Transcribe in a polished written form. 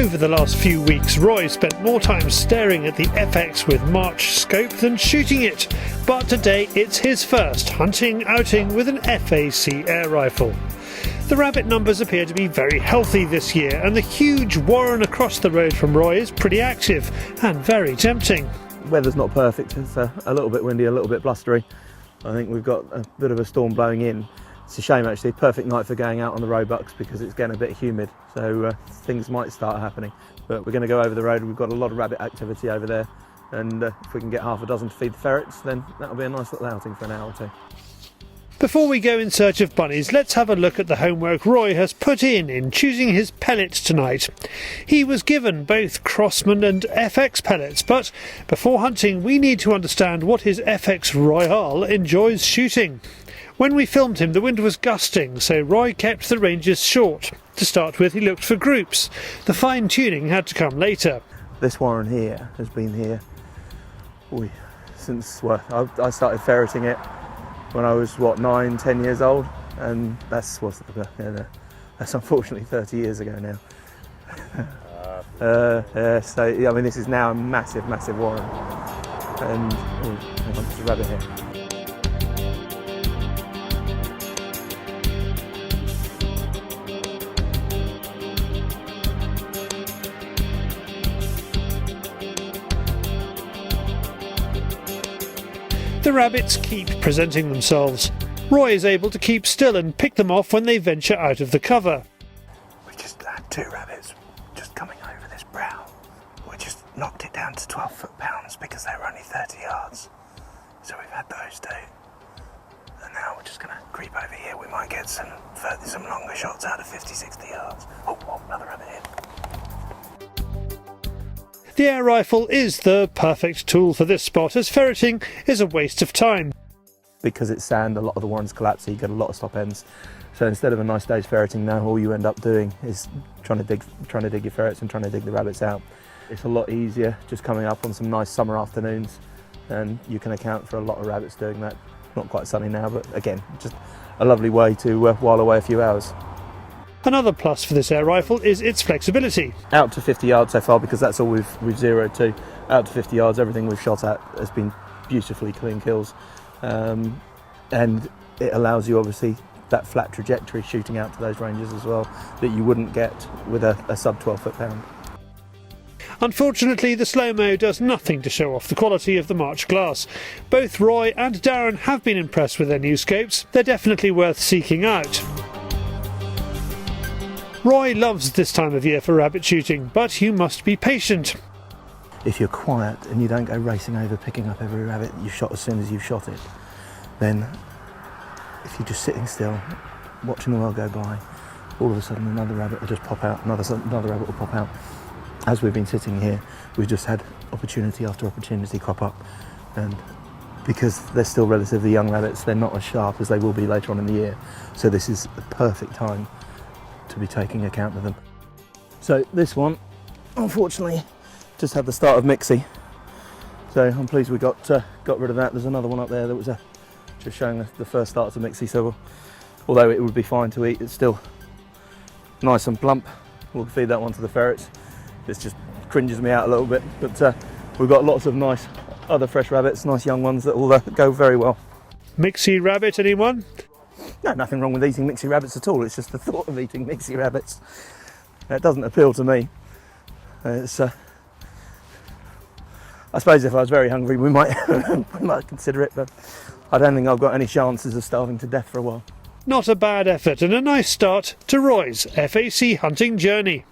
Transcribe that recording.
Over the last few weeks, Roy spent more time staring at the FX with March scope than shooting it, but today it's his first hunting outing with an FAC air rifle. The rabbit numbers appear to be very healthy this year, and the huge warren across the road from Roy is pretty active and very tempting. Weather's not perfect, it's a little bit windy, a little bit blustery. I think we've got a bit of a storm blowing in. It's a shame actually, perfect night for going out on the roebucks because it's getting a bit humid, so things might start happening. But we're going to go over the road, we've got a lot of rabbit activity over there, and if we can get half a dozen to feed the ferrets, then that'll be a nice little outing for an hour or two. Before we go in search of bunnies, let's have a look at the homework Roy has put in choosing his pellets tonight. He was given both Crossman and FX pellets, but before hunting we need to understand what his FX Royale enjoys shooting. When we filmed him, the wind was gusting, so Roy kept the ranges short. To start with, he looked for groups. The fine-tuning had to come later. This warren here has been here since, well, I started ferreting it when I was, 9, 10 years old, and that's unfortunately 30 years ago now. So, I mean, this is now a massive, massive warren. And, hang on, there's a rabbit here. The rabbits keep presenting themselves. Roy is able to keep still and pick them off when they venture out of the cover. We just had 2 rabbits just coming over this brow. We just knocked it down to 12 foot-pounds because they were only 30 yards. So we've had those 2. And now we're just going to creep over here. We might get some longer shots out of 50, 60 yards. Oh, another rabbit here. The air rifle is the perfect tool for this spot, as ferreting is a waste of time. Because it's sand, a lot of the warrens collapse, so you get a lot of stop ends. So instead of a nice day's ferreting, now all you end up doing is trying to dig your ferrets and trying to dig the rabbits out. It's a lot easier just coming up on some nice summer afternoons, and you can account for a lot of rabbits doing that. Not quite sunny now, but again, just a lovely way to while away a few hours. Another plus for this air rifle is its flexibility. Out to 50 yards so far, because that's all we've zeroed to. Out to 50 yards, everything we've shot at has been beautifully clean kills. And it allows you, obviously, that flat trajectory shooting out to those ranges as well, that you wouldn't get with a sub 12 foot-pound. Unfortunately, the slow-mo does nothing to show off the quality of the March glass. Both Roy and Darren have been impressed with their new scopes. They're definitely worth seeking out. Roy loves this time of year for rabbit shooting, but you must be patient. If you're quiet and you don't go racing over picking up every rabbit you've shot as soon as you've shot it, then if you're just sitting still, watching the world go by, all of a sudden another rabbit will just pop out, another rabbit will pop out. As we've been sitting here, we've just had opportunity after opportunity crop up, and because they're still relatively young rabbits, they're not as sharp as they will be later on in the year. So this is the perfect time to be taking account of them. So this one, unfortunately, just had the start of Mixie. So I'm pleased we got rid of that. There's another one up there that was just showing the first starts of Mixie. So although it would be fine to eat, it's still nice and plump. We'll feed that one to the ferrets. This just cringes me out a little bit, but we've got lots of nice other fresh rabbits, nice young ones that will go very well. Mixie rabbit, anyone? No, nothing wrong with eating Mixie rabbits at all. It's just the thought of eating Mixie rabbits. It doesn't appeal to me. It's, I suppose if I was very hungry, we might consider it, but I don't think I've got any chances of starving to death for a while. Not a bad effort and a nice start to Roy's FAC hunting journey.